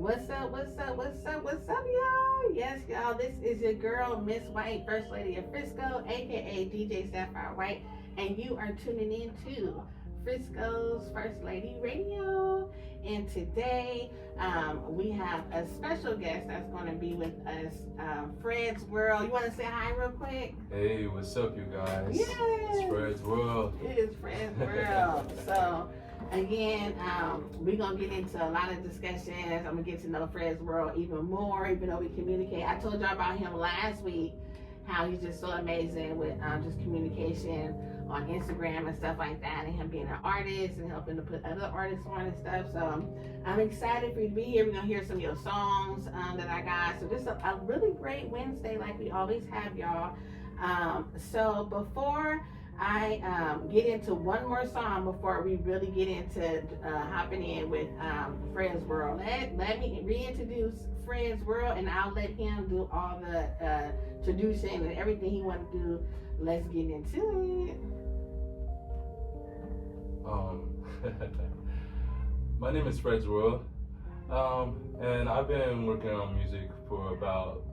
What's up, y'all? Yes, y'all, this is your girl, Miss White, First Lady of Frisco, aka DJ Sapphire White, and you are tuning in to Frisco's First Lady Radio. And today, we have a special guest that's going to be with us, Fredsworld. You want to say hi real quick? Hey, what's up, you guys? Yes. It's Fredsworld. It is Fredsworld. So, again, we're going to get into a lot of discussions. I'm going to get to know Fredsworld even more, even though we communicate. I told y'all about him last week, how he's just so amazing with just communication on Instagram and stuff like that, and him being an artist and helping to put other artists on and stuff. So I'm excited for you to be here. We're going to hear some of your songs that I got. So this is a really great Wednesday like we always have, y'all. So before I get into one more song before we really get into hopping in with Fredsworld. Let me reintroduce Fredsworld, and I'll let him do all the introduction and everything he wants to do. Let's get into it. My name is Fredsworld, and I've been working on music for about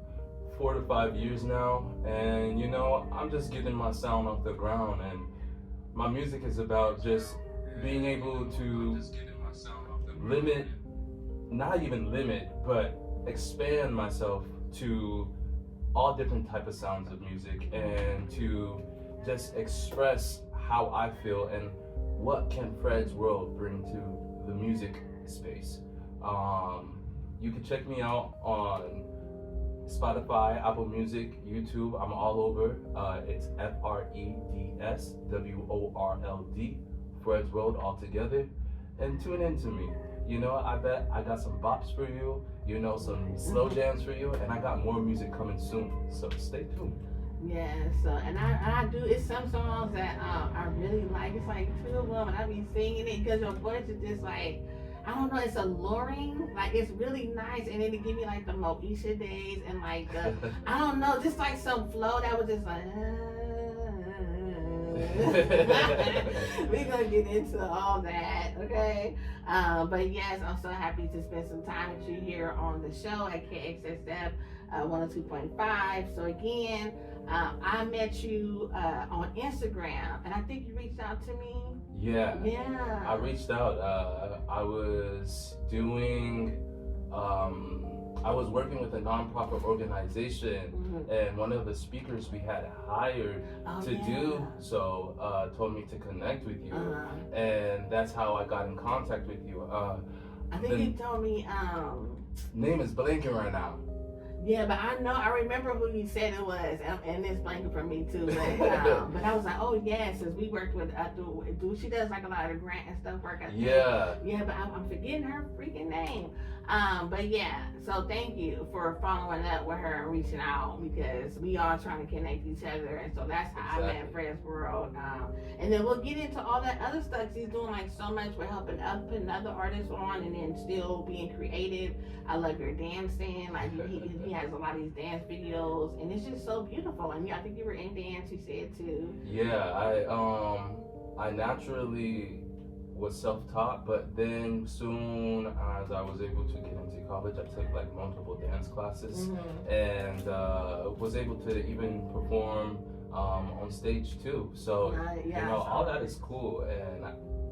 4 to 5 years now, and you know, I'm just getting my sound off the ground, and my music is about just being able to not even limit, but expand myself to all different type of sounds of music, and to just express how I feel and what can Fredsworld bring to the music space. You can check me out on Spotify, Apple Music, YouTube. I'm all over. It's FREDSWORLD, Fredsworld all together. And tune in to me. You know, I bet I got some bops for you, you know, some slow jams for you, and I got more music coming soon. So stay tuned. Yeah, so and I do, it's some songs that I really like. It's like 2 of them, and I be singing it because your voice is just like, I don't know, it's alluring, like it's really nice, and then it give me like the Moesha days and like the, I don't know, just like some flow that was just like, we're gonna get into all that, okay? But yes, I'm so happy to spend some time with you here on the show at KXSF 102.5. So again, I met you on Instagram, and I think you reached out to me. Yeah. Yeah. I reached out. I was doing, I was working with a nonprofit organization, and one of the speakers we had hired do so told me to connect with you, and that's how I got in contact with you. I think you told me. Name is blanking right now. Yeah, but I remember who you said it was, and it's blanking for me too. But I was like, oh yeah, since we worked with she does like a lot of grant and stuff work. Yeah, but I'm forgetting her freaking name. But yeah, so thank you for following up with her and reaching out, because we all trying to connect each other, and so that's how I met Fredsworld. And then we'll get into all that other stuff. He's doing like so much for helping us putting other artists on, and then still being creative. I love your dancing. Like he has a lot of these dance videos, and it's just so beautiful. And I think you were in dance, you said too. Yeah, I naturally was self-taught, but then soon as I was able to get into college, I took like multiple dance classes, and was able to even perform on stage too. So you know, all that is cool, and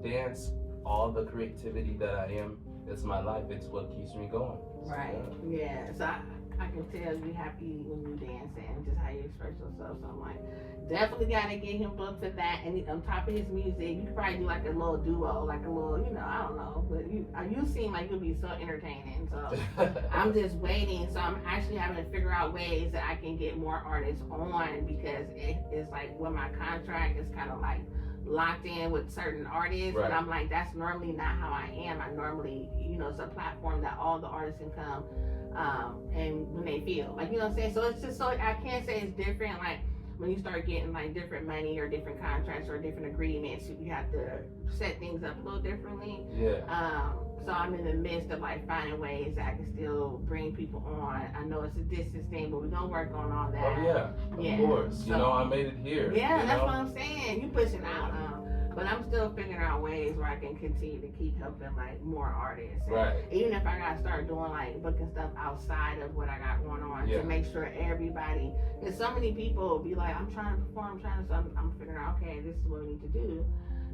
dance, all the creativity that I am, it's my life. It's what keeps me going. Right. So, yeah. So I can tell you happy when you dance and just how you express yourself. So I'm like, definitely gotta get him booked for that. And on top of his music, you could probably do like a little duo, like a little, you know, I don't know. But you seem like you'll be so entertaining. So I'm just waiting. So I'm actually having to figure out ways that I can get more artists on, because it's like when my contract is kind of like locked in with certain artists, and I'm like, that's normally not how I am. I normally, you know, it's a platform that all the artists can come and when they feel like, you know what I'm saying. So it's just, so I can't say it's different. Like when you start getting like different money or different contracts or different agreements, you have to set things up a little differently. So I'm in the midst of like finding ways that I can still bring people on. I know it's a distance thing, but we're gonna work on all that. Oh yeah, of course. So, you know, I made it here. Yeah, that's what I'm saying. You pushing out. But I'm still figuring out ways where I can continue to keep helping like more artists. And Right. even if I gotta start doing like booking stuff outside of what I got going on to make sure everybody, because so many people will be like, I'm trying to perform, so I'm figuring out, okay, this is what we need to do.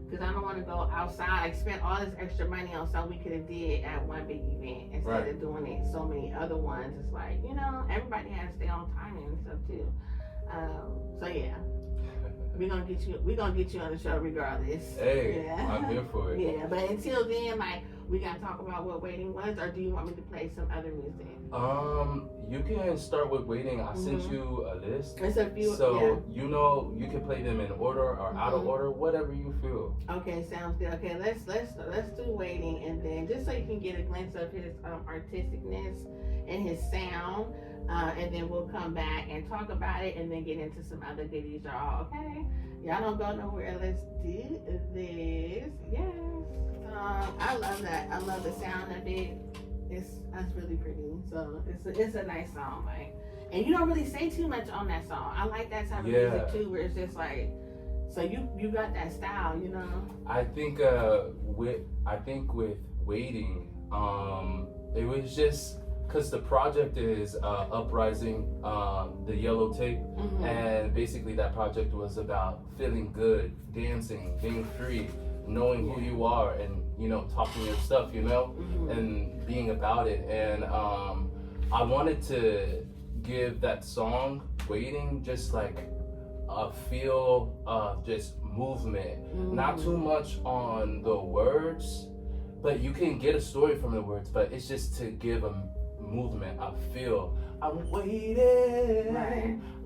Because I don't want to go outside, like spend all this extra money on something we could have did at one big event instead of doing it so many other ones. It's like, you know, everybody has to stay on timing and stuff too. So yeah. We're gonna get you on the show regardless. Hey, I'm here for it. Yeah, but until then, like, we gotta talk about what Waiting was, or do you want me to play some other music? You can start with Waiting. I sent you a list. It's a few. So you know you can play them in order or out of order, whatever you feel. Okay, sounds good. Okay, let's do Waiting, and then just so you can get a glimpse of his artisticness and his sound. And then we'll come back and talk about it and then get into some other goodies, y'all. Okay? Y'all don't go nowhere. Let's do this. Yes. I love that. I love the sound of it. That's really pretty. So it's a nice song, like. And you don't really say too much on that song. I like that type of music too, where it's just like, so you got that style, you know. I think with Waiting, it was just. Because the project is Uprising, the Yellow Tape, and basically that project was about feeling good, dancing, being free, knowing who you are, and you know, talking your stuff, you know, and being about it. And I wanted to give that song Waiting just like a feel of just movement, not too much on the words, but you can get a story from the words, but it's just to give a movement. I feel I'm waiting,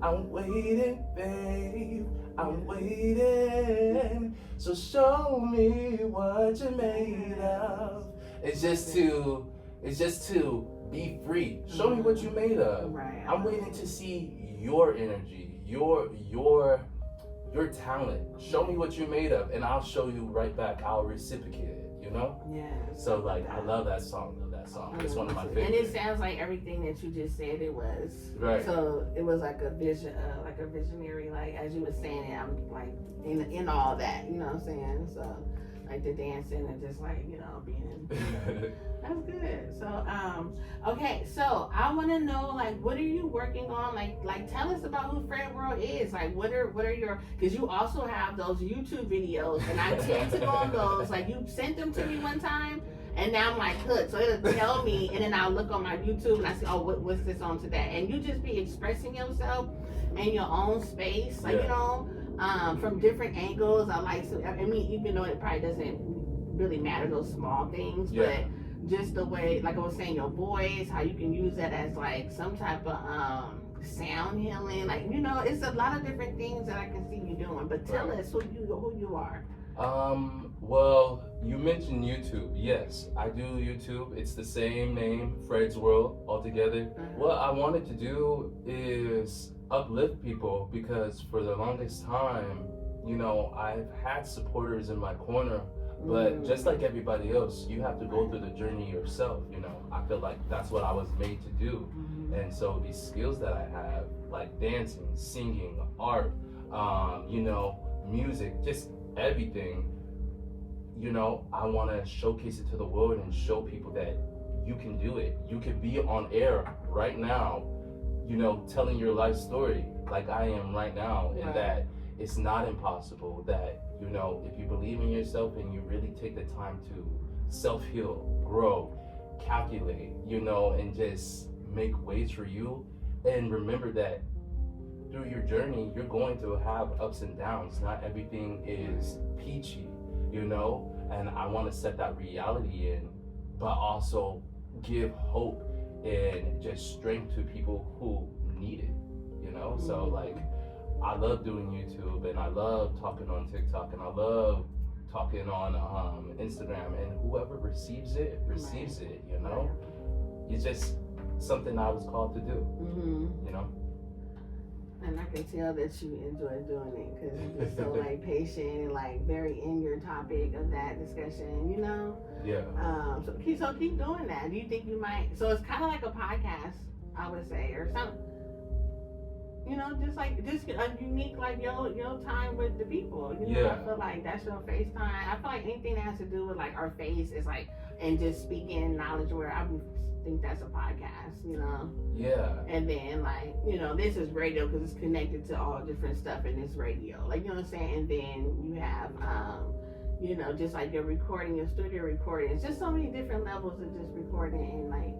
I'm waiting, babe, I'm waiting, so show me what you're made of. It's just to be free. Show me what you're made of. I'm waiting to see your energy, your talent. Show me what you're made of, and I'll show you right back. I'll reciprocate it, you know? Yeah. So like, I love that song. It's one of my favorites. And it sounds like everything that you just said it was. Right. So it was like a vision, like a visionary, like as you were saying it, I'm like in all that, you know what I'm saying? So like the dancing and just like, you know, being that's good. So okay, so I want to know, like, what are you working on? Like tell us about who Fredsworld is. Like what are your, because you also have those YouTube videos, and I tend to go on those. Like you sent them to me one time. And now I'm like hooked, so it'll tell me, and then I'll look on my YouTube and I see, oh, what's this on today? And you just be expressing yourself in your own space, like, you know, from different angles. I like, so, I mean, even though it probably doesn't really matter, those small things, but just the way, like I was saying, your voice, how you can use that as like some type of sound healing, like, you know, it's a lot of different things that I can see you doing. But tell us who you are. Well, you mentioned YouTube. Yes, I do YouTube. It's the same name, Fredsworld, altogether. What I wanted to do is uplift people, because for the longest time, you know, I've had supporters in my corner, but just like everybody else, you have to go through the journey yourself, you know. I feel like that's what I was made to do. And so these skills that I have, like dancing, singing, art, you know, music, just everything, you know, I want to showcase it to the world and show people that you can do it. You can be on air right now, you know, telling your life story like I am right now, and that it's not impossible, that, you know, if you believe in yourself and you really take the time to self-heal, grow, calculate, you know, and just make ways for you. And remember that through your journey, you're going to have ups and downs. Not everything is peachy, you know, and I want to set that reality in, but also give hope and just strength to people who need it, you know. So like, I love doing YouTube, and I love talking on TikTok, and I love talking on Instagram, and whoever receives it, you know. It's just something I was called to do, you know. And I can tell that you enjoy doing it, because you're just so like patient and like very in your topic of that discussion, you know? Yeah. So keep doing that. Do you think you might, so it's kind of like a podcast, I would say, or something. you know, just a unique, like, your time with the people. You know, Yeah. I feel like that's your face time. I feel like anything that has to do with, like, our face is, like, and just speaking knowledge where I think that's a podcast, you know? Yeah. And then, like, you know, this is radio because it's connected to all different stuff in this radio. Like, you know what I'm saying? And then you have, you know, just like your recording, your studio recording. It's just so many different levels of just recording and, like.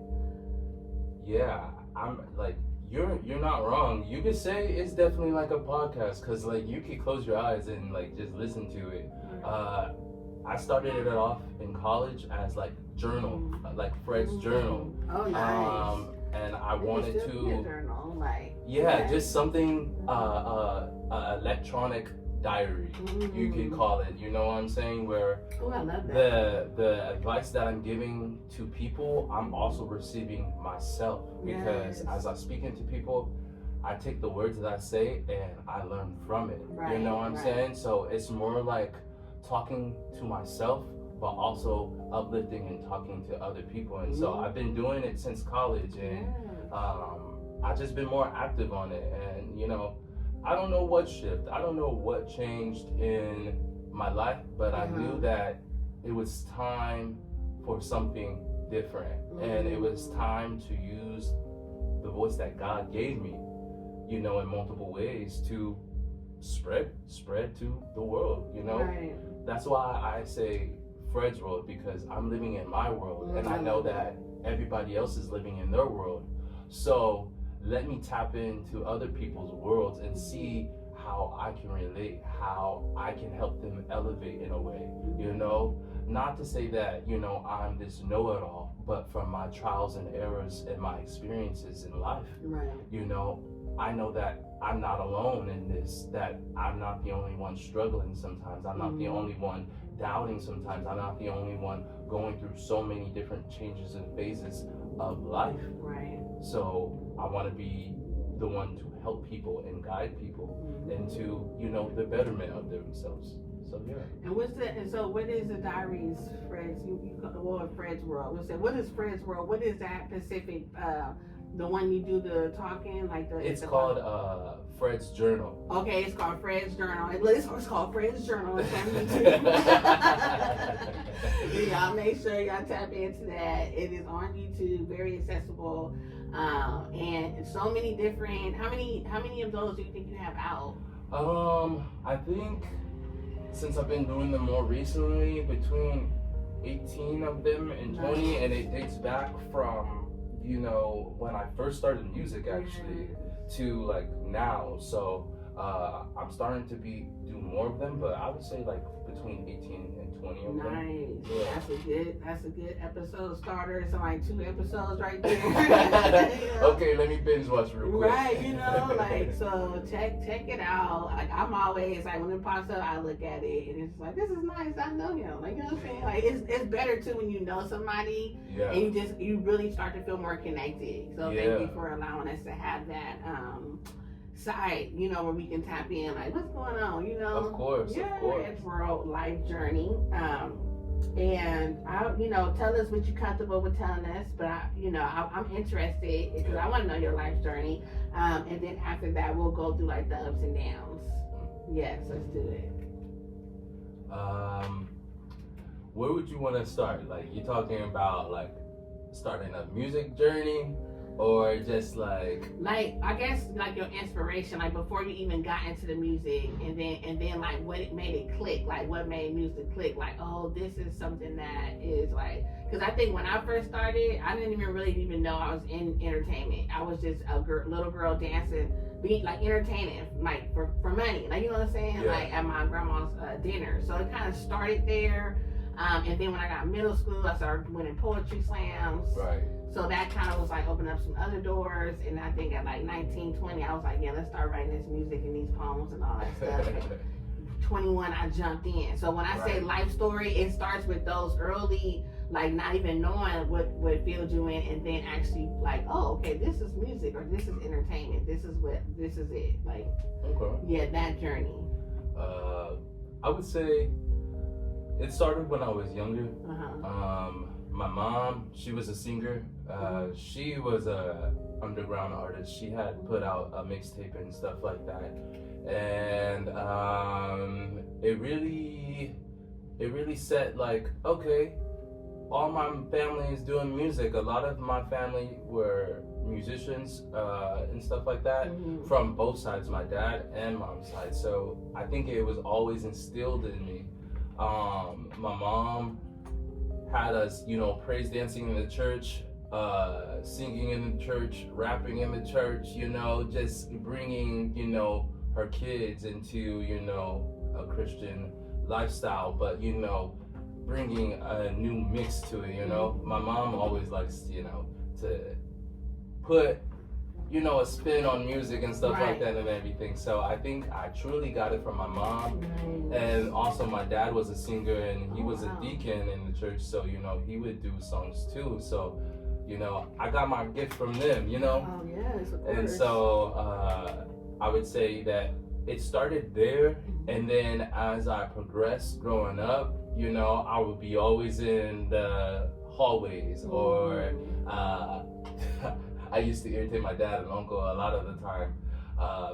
Yeah, I'm like, you're not wrong. You could say it's definitely like a podcast because, like, you could close your eyes and, like, just listen to it. I started it off in college as, like, journal, like Fred's journal. Oh, nice. And I wanted to. Be a journal, like. Yeah, just something, electronic diary, you could call it. You know what I'm saying? Where oh, I love that. the advice that I'm giving to people, I'm also receiving myself because as I speak into people, I take the words that I say and I learn from it. Right, you know what I'm saying? So it's more like talking to myself, but also uplifting and talking to other people. And so I've been doing it since college, and I've just been more active on it. And, you know, I don't know what shift, I don't know what changed in my life, but I knew that it was time for something different. And it was time to use the voice that God gave me, you know, in multiple ways to spread to the world, you know? Right. That's why I say Fredsworld, because I'm living in my world and I know that everybody else is living in their world. So let me tap into other people's worlds and see how I can relate, how I can help them elevate in a way, you know? Not to say that, you know, I'm this know-it-all, but from my trials and errors and my experiences in life, you know, I know that I'm not alone in this, that I'm not the only one struggling sometimes. I'm not the only one doubting sometimes. I'm not the only one going through so many different changes and phases of life. Right. So I want to be the one to help people and guide people into, you know, the betterment of themselves. So yeah. And what is the diaries, Fred's? Fred's World. What is Fred's World? What is that specific? The one you do the talking, like the. It's called Fred's Journal. Okay, it's called Fred's Journal. It's called Fred's Journal. Y'all make sure y'all tap into that. It is on YouTube, very accessible, and so many different. How many of those do you think you have out? I think since I've been doing them more recently, between 18 of them and 20, and it dates back from, you know, when I first started music actually to like now. So I'm starting to do more of them, but I would say like between 18 and 20 of them. Nice. Yeah. That's a good episode starter. It's like 2 episodes right there. You know? Okay, let me binge watch real quick. Right, you know, like, so check it out. Like, I'm always like, when it pops up, I look at it and it's like, this is nice. I know him. Like, you know what I'm saying? Like, it's better too when you know somebody and you really start to feel more connected. So thank you for allowing us to have that side, you know, where we can tap in, like, what's going on, you know? Of course. Fredsworld life journey. And I, you know, tell us what you're comfortable with telling us, but I'm interested because I want to know your life journey. And then after that, we'll go through like the ups and downs. Yes, let's do it. Where would you want to start? Like, you talking about like starting a music journey? Or just like I guess like your inspiration, like before you even got into the music, and then like what it made it click, like what made music click, like, oh, this is something that is like, because I think when I first started, I didn't even know I was in entertainment. I was just a little girl dancing, like entertaining, like for money, like, you know what I'm saying, like at my grandma's dinner. So it kind of started there, and then when I got middle school, I started winning poetry slams. Right. So that kind of was like opening up some other doors, and I think at like 19, 20, I was like, yeah, let's start writing this music and these poems and all that stuff. 21, I jumped in. So when I say life story, it starts with those early, like not even knowing what field you in, and then actually like, oh, okay, this is music or this is entertainment. This is it. Like, that journey. I would say it started when I was younger. My mom, she was a singer She was a underground artist. She had put out a mixtape and stuff like that, and it really set like, okay, all my family is doing music. A lot of my family were musicians and stuff like that, from both sides, my dad and mom's side. So I think it was always instilled in me. My mom had us, praise dancing in the church, singing in the church, rapping in the church, just bringing, her kids into, a Christian lifestyle, but, bringing a new mix to it, My mom always likes, to put, a spin on music and stuff like that and everything. So I think I truly got it from my mom. And also my dad was a singer, and he was a deacon in the church, so, he would do songs too. So, I got my gift from them, Oh, yes, of course. And so I would say that it started there, and then as I progressed growing up, I would be always in the hallways, or I used to irritate my dad and uncle a lot of the time.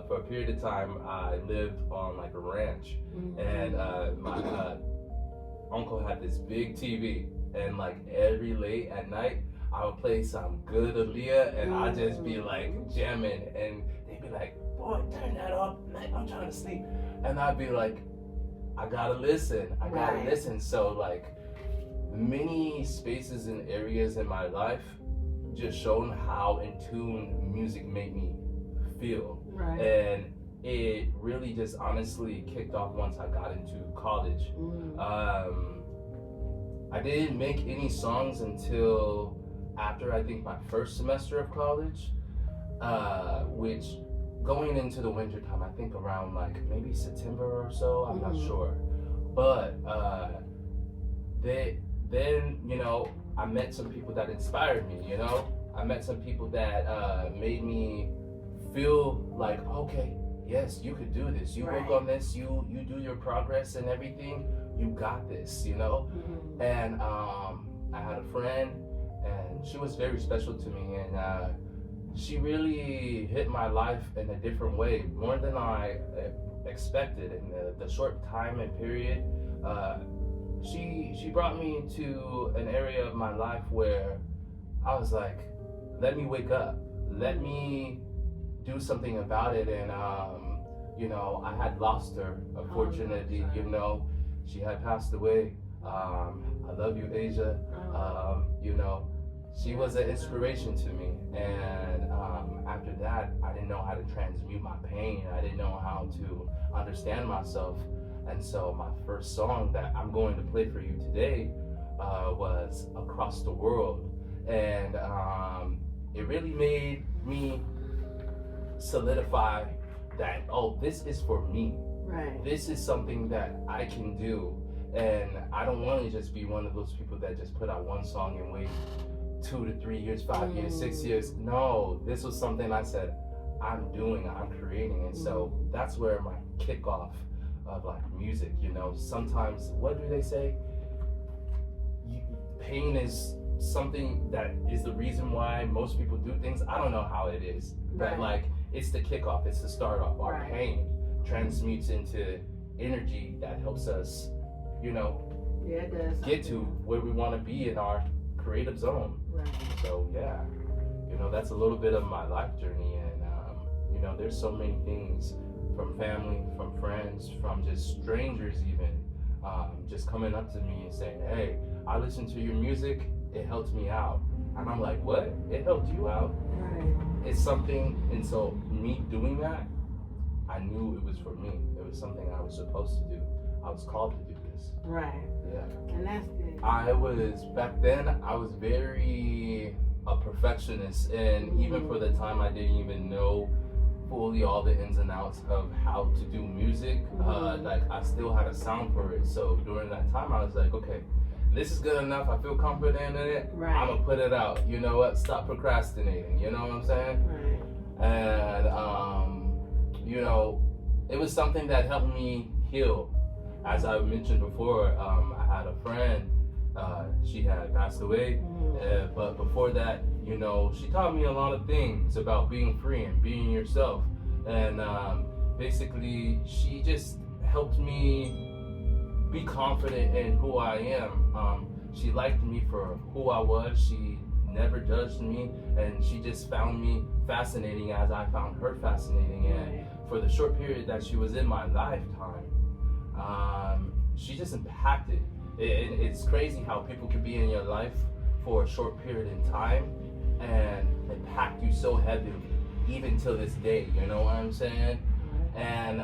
For a period of time, I lived on like a ranch, and my uncle had this big TV, and like every late at night, I would play some good Aaliyah, and I'd just be like jamming, and they'd be like, "Boy, turn that off, I'm trying to sleep," and I'd be like, I gotta listen. So like many spaces and areas in my life just shown how in tune music made me feel. And it really just honestly kicked off once I got into college. I didn't make any songs until after I think my first semester of college, which going into the winter time, I think around like maybe September or so, I'm not sure. But then, I met some people that inspired me, I met some people that made me feel like, okay, yes, you could do this. You work on this, you do your progress and everything, you got this, And I had a friend, and she was very special to me, and she really hit my life in a different way, more than I expected. In the short time and period, she brought me to an area of my life where I was like, let me wake up, let me do something about it. And I had lost her, unfortunately. She had passed away. I love you, Asia. She was an inspiration to me, and after that, I didn't know how to transmute my pain. I didn't know how to understand myself, and so my first song that I'm going to play for you today was "Across the World," and it really made me solidify that, oh, this is for me. This is something that I can do, and I don't want to just be one of those people that just put out one song and wait 2 to 3 years, 5 years, 6 years. No, this was something I said, I'm creating. And so that's where my kickoff of like music, sometimes, what do they say? Pain is something that is the reason why most people do things. I don't know how it is, but like, it's the kickoff, it's the start off. Our pain transmutes into energy that helps us, get to where we want to be in our creative zone. So that's a little bit of my life journey, and there's so many things, from family, from friends, from just strangers even, just coming up to me and saying, hey, I listened to your music, it helped me out. And I'm like, what? It helped you out? It's something. And so me doing that, I knew it was for me. It was something I was supposed to do. I was called to do this. And that's good. Back then, I was very a perfectionist, and even for the time, I didn't even know fully all the ins and outs of how to do music. Like, I still had a sound for it. So during that time, I was like, okay, this is good enough. I feel confident in it. I'm gonna put it out. You know what? Stop procrastinating. You know what I'm saying? And it was something that helped me heal. As I mentioned before, I had a friend. She had passed away, but before that, you know, she taught me a lot of things about being free and being yourself. And basically, she just helped me be confident in who I am. She liked me for who I was. She never judged me, and she just found me fascinating as I found her fascinating. And for the short period that she was in my lifetime, she just impacted. It's crazy how people can be in your life for a short period in time and impact you so heavily, even till this day, you know what I'm saying? And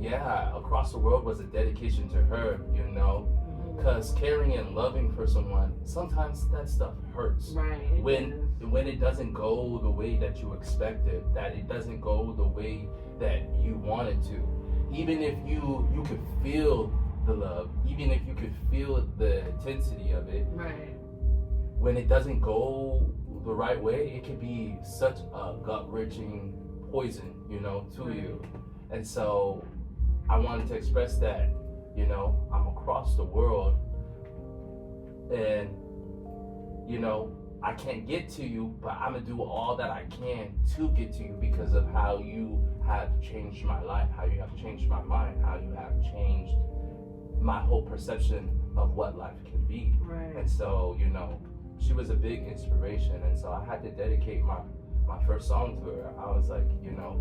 yeah, Across the World was a dedication to her, you know, because caring and loving for someone, sometimes that stuff hurts. Right. When it doesn't go the way that you expected, that it doesn't go the way that you wanted to. Even if you could feel the love, even if you could feel the intensity of it, right. When it doesn't go the right way, it can be such a gut-wrenching poison, you know, to you. And so I wanted to express that, you know, I'm across the world, and, you know, I can't get to you, but I'm gonna do all that I can to get to you because of how you have changed my life, how you have changed my mind, how you have changed my whole perception of what life can be. Right. And so, you know, she was a big inspiration, and so I had to dedicate my first song to her. I was like, you know,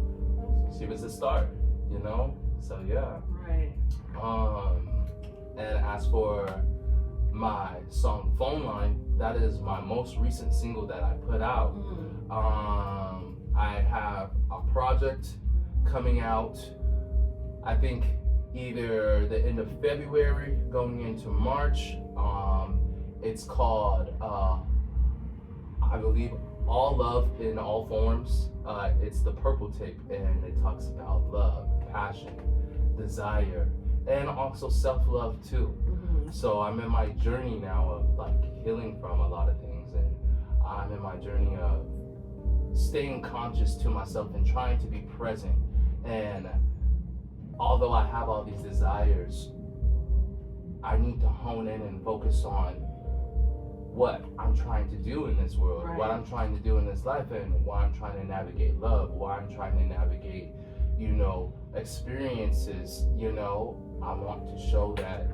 she was the start, you know? So yeah. Right. And as for my song Phone Line, that is my most recent single that I put out. I have a project coming out, I think either the end of February going into March. It's called, I believe, All Love in All Forms. It's the purple tape, and it talks about love, passion, desire, and also self-love too. So I'm in my journey now of like healing from a lot of things, and I'm in my journey of staying conscious to myself and trying to be present. And although I have all these desires, I need to hone in and focus on what I'm trying to do in this world, what I'm trying to do in this life, and why I'm trying to navigate love, why I'm trying to navigate, you know, experiences. You know, I want to show that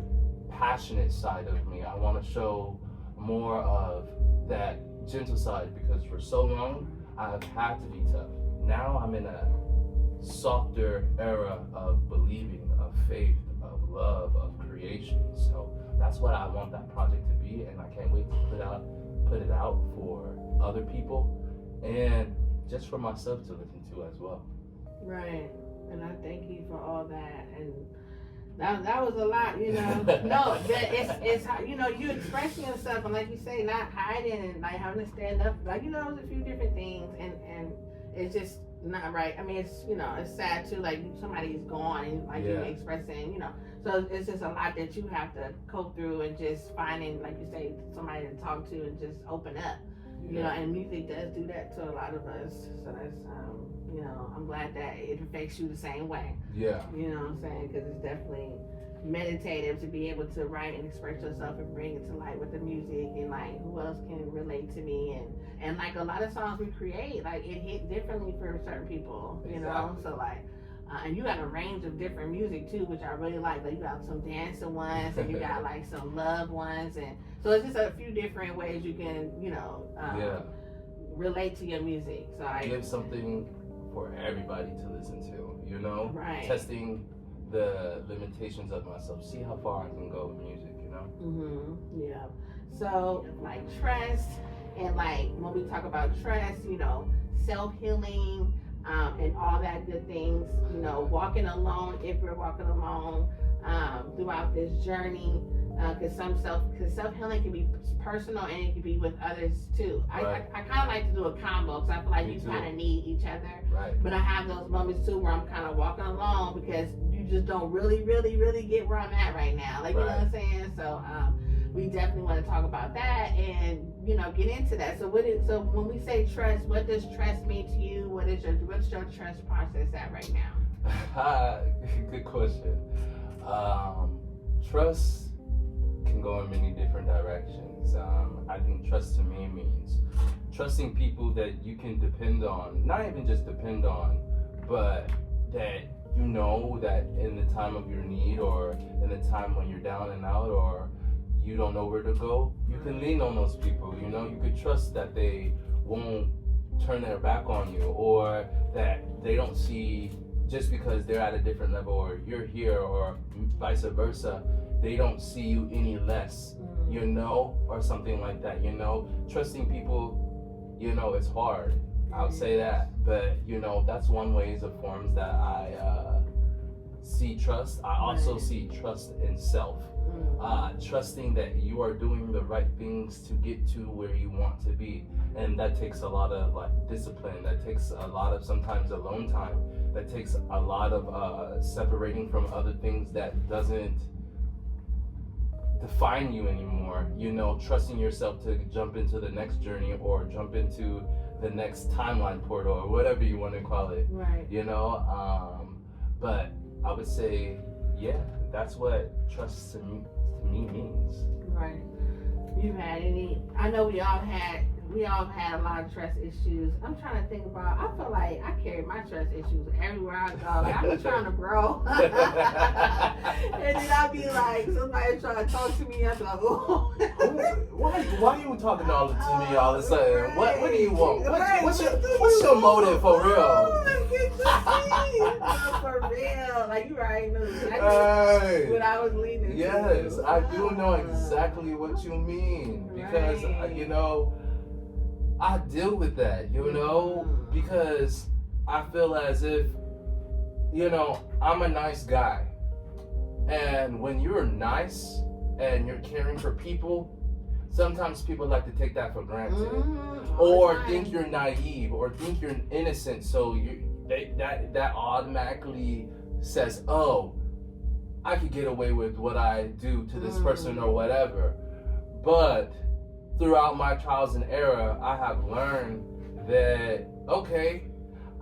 passionate side of me. I want to show more of that gentle side, because for so long I've had to be tough. Now I'm in a softer era of believing, of faith, of love, of creation. So that's what I want that project to be, and I can't wait to put it out for other people and just for myself to listen to as well. Right. And I thank you for all that. And that was a lot, you know. No, it's you know, you expressing yourself, and like you say, not hiding and like having to stand up. Like, you know, there's a few different things, and it's just not right. I mean, it's, you know, it's sad too. Like, somebody's gone, and like you're expressing, you know. So it's just a lot that you have to cope through, and just finding, like you say, somebody to talk to and just open up. You know, and music does do that to a lot of us. So that's, you know, I'm glad that it affects you the same way. Yeah. You know what I'm saying? Because it's definitely meditative to be able to write and express yourself and bring it to light with the music, and like, who else can relate to me, and like a lot of songs we create, like, it hit differently for certain people, you know. So like, and you got a range of different music too, which I really like. Like, you got some dancing ones, and you got like some love ones, and so it's just a few different ways you can, you know, relate to your music. So I give something for everybody to listen to, you know. Testing the limitations of myself, see how far I can go with music, you know. Yeah. So like trust, and like when we talk about trust, you know, self-healing, and all that good things, you know, walking alone, if we're walking alone, throughout this journey, because self-healing can be personal, and it can be with others too. I kind of like to do a combo, because I feel like you kind of need each other. But I have those moments too where I'm kind of walking alone, because you just don't really get where I'm at right now. Like, you know what I'm saying? So we definitely want to talk about that, and, you know, get into that. So so when we say trust, what does trust mean to you? What's your trust process at right now? Good question. Trust can go in many different directions. I think trust to me means trusting people that you can depend on, not even just depend on, but that you know that in the time of your need or in the time when you're down and out or you don't know where to go, you can lean on those people. You know, you could trust that they won't turn their back on you, or that they don't see, just because they're at a different level or you're here or vice versa, they don't see you any less, you know, or something like that. You know, trusting people, you know, it's hard. I'll say that, but you know, that's one ways of forms that I see trust. I also see trust in self. Trusting that you are doing the right things to get to where you want to be, and that takes a lot of like discipline, that takes a lot of sometimes alone time, that takes a lot of separating from other things that doesn't define you anymore. You know, trusting yourself to jump into the next journey or jump into the next timeline portal or whatever you want to call it. Right. You know, but I would say, yeah, that's what trust to me means. Right. You've had any? I know we all had a lot of trust issues. I'm trying to think about. I feel like I carry my trust issues everywhere I go. Like, I'm trying to grow, and then I'll be like, somebody trying to talk to me. I'm like, oh. Why are you talking to me all of a sudden? Right. What do you want? Right. What's your motive for real? Oh, no, for real. Like, you already know exactly what I was leading to. Yes, I do know exactly what you mean, because you know, I deal with that, you know, because I feel as if, you know, I'm a nice guy, and when you're nice and you're caring for people, sometimes people like to take that for granted, or think you're naive, or think you're innocent, so that automatically says, oh, I could get away with what I do to this person or whatever. But throughout my trials and error, I have learned that, okay,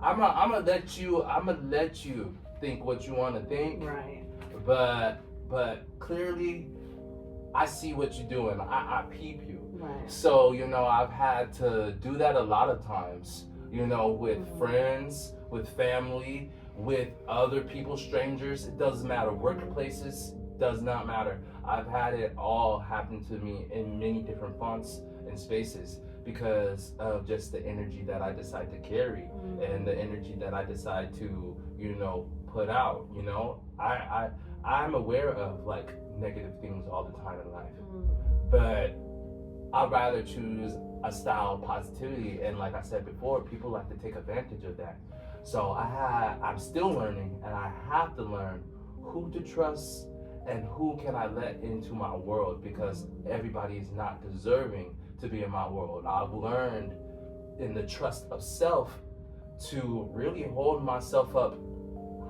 I'm gonna let you think what you want to think, right? But clearly, I see what you're doing. I peep you. Right. So, you know, I've had to do that a lot of times, you know, with friends, with family, with other people, strangers. It doesn't matter. Workplaces, does not matter. I've had it all happen to me in many different fonts and spaces because of just the energy that I decide to carry and the energy that I decide to, you know, put out. You know, I'm aware of like negative things all the time in life, but I'd rather choose a style of positivity. And like I said before, people like to take advantage of that. So I'm still learning, and I have to learn who to trust and who can I let into my world, because everybody is not deserving to be in my world. I've learned in the trust of self to really hold myself up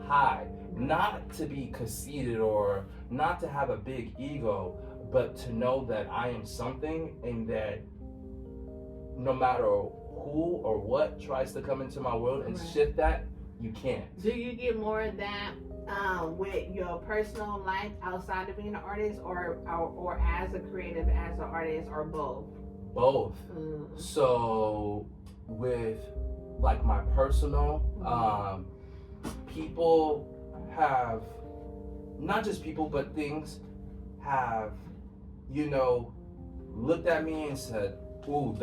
high, not to be conceited or not to have a big ego, but to know that I am something, and that no matter who or what tries to come into my world and shift that, you can't. Do you get more of that with your personal life outside of being an artist, or as a creative, as an artist, or both? Both. So with like my personal, people have, not just people, but things have, you know, looked at me and said, ooh,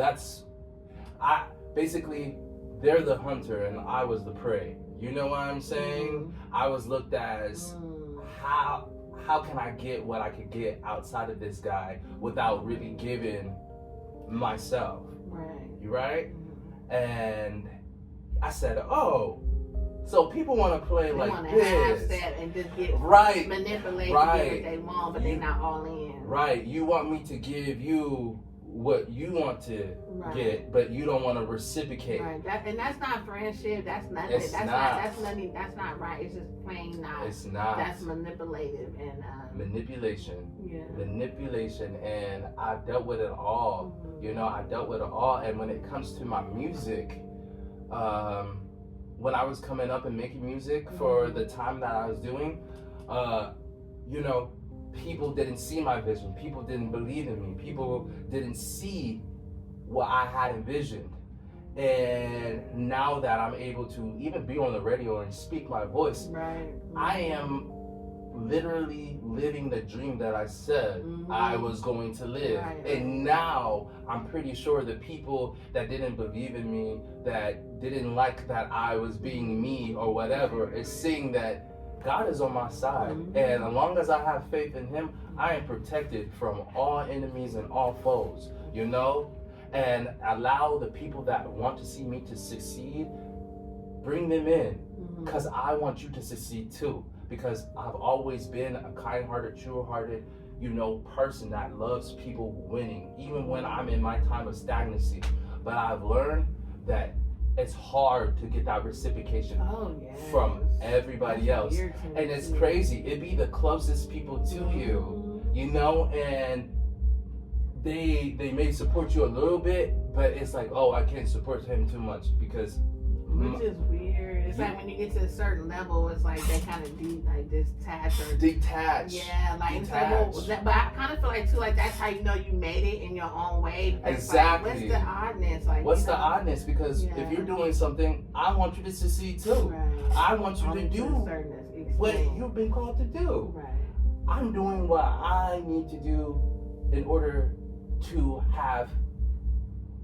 basically, they're the hunter and I was the prey. You know what I'm saying? I was looked at as, how can I get what I could get outside of this guy without really giving myself? Right. You right? And I said, oh, so people want to play like this. Half-step and just get manipulated to get what they want, but they're not all in. Right. You want me to give you what you want to get, but you don't want to reciprocate. Right. And that's not friendship. That's nothing. That's not right. It's just plain not. It's not. That's manipulative and manipulation. Yeah. Manipulation, and I've dealt with it all. You know, I dealt with it all. And when it comes to my music, when I was coming up and making music for the time that I was doing, you know, people didn't see my vision. People didn't believe in me. People didn't see what I had envisioned. And now that I'm able to even be on the radio and speak my voice, right. I am literally living the dream that I said I was going to live. Right. And now I'm pretty sure the people that didn't believe in me, that didn't like that I was being me or whatever, is seeing that God is on my side. And as long as I have faith in him, I am protected from all enemies and all foes, you know? And allow the people that want to see me to succeed, bring them in, because I want you to succeed too. Because I've always been a kind-hearted, true-hearted, you know, person that loves people winning, even when I'm in my time of stagnancy. But I've learned that it's hard to get that reciprocation from everybody else. And it's crazy. It be the closest people to you, you know, and they may support you a little bit, but it's like, oh, I can't support him too much because... Which is weird. It's like when you get to a certain level, it's like they kind of detach. Yeah, like but I kind of feel like too, like that's how you know you made it in your own way. Exactly. Like, what's the oddness? Like, what's the oddness? Because if you're doing something, I want you to succeed too. Right. I want you to do what you've been called to do. Right. I'm doing what I need to do in order to have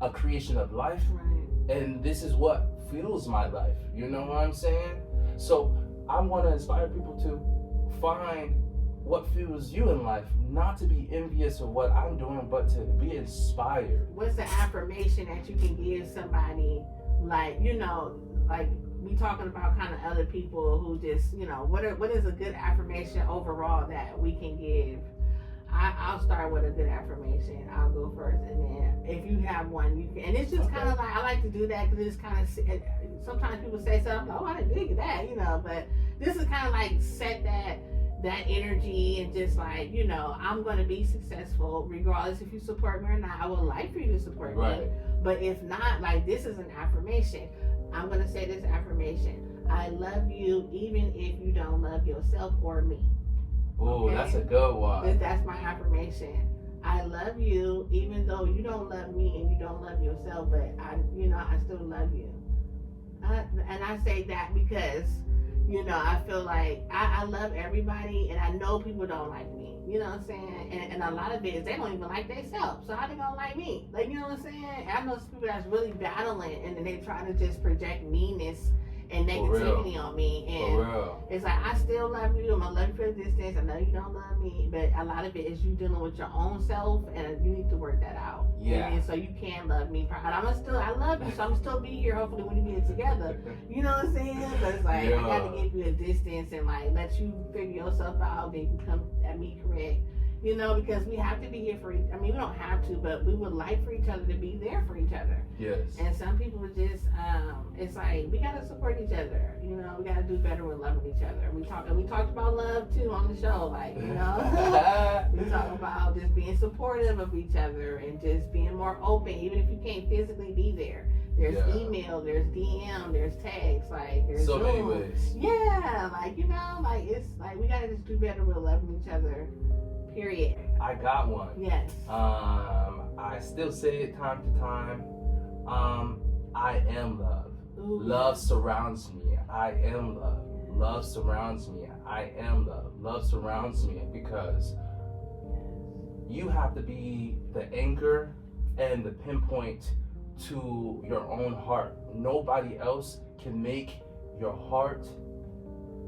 a creation of life. Right. And this is what fuels my life, you know what I'm saying? So I want to inspire people to find what fuels you in life, not to be envious of what I'm doing, but to be inspired. What's the affirmation that you can give somebody, like, you know, like we talking about kind of other people who just, you know, what is a good affirmation overall that we can give? I'll start with a good affirmation. I'll go first, and then if you have one, you can. And it's just kind of like, I like to do that because it's kind of, sometimes people say something, oh, I didn't think that, you know, but this is kind of like set that energy and just like, you know, I'm going to be successful regardless if you support me or not. I would like for you to support me, but if not, like, this is an affirmation. I'm going to say this affirmation: I love you even if you don't love yourself or me. Oh, that's a good one. That's my affirmation. I love you, even though you don't love me and you don't love yourself, but I still love you. And I say that because, you know, I feel like I love everybody, and I know people don't like me. You know what I'm saying? And a lot of it is they don't even like themselves, so how they gonna like me? Like, you know what I'm saying? I know some people that's really battling, and then they try to just project meanness and negativity on me, and it's like, I still love you, I'm gonna love you for a distance. I know you don't love me, but a lot of it is you dealing with your own self, and you need to work that out. And so you can love me, and I love you, so I'm still be here hopefully when you get it together. You know what I'm saying? But it's like, I gotta give you a distance and like let you figure yourself out, then you come at me correct. You know, because we have to be here for each, I mean, we don't have to, but we would like for each other to be there for each other. Yes. And some people just, it's like, we gotta support each other. You know, we gotta do better with loving each other. We talked about love too on the show, like, you know. We talk about just being supportive of each other and just being more open, even if you can't physically be there. There's email, there's DM, there's text, like there's so Zoom. many ways. Yeah, like, you know, like it's like we gotta just do better with loving each other. Period. I got one. Yes. I still say it time to time. I am love. Ooh. Love surrounds me. I am love. Love surrounds me. I am love. Love surrounds me, because you have to be the anchor and the pinpoint to your own heart. Nobody else can make your heart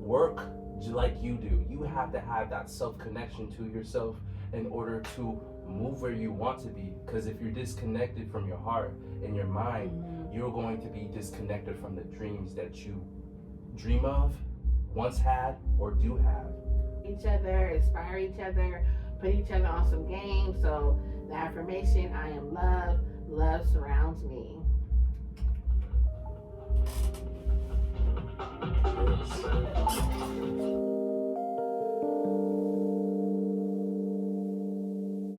work like you do. You have to have that self-connection to yourself in order to move where you want to be. Because if you're disconnected from your heart and your mind, you're going to be disconnected from the dreams that you dream of, once had, or do have. Each other, inspire each other, put each other on some game. So the affirmation, I am love, love surrounds me.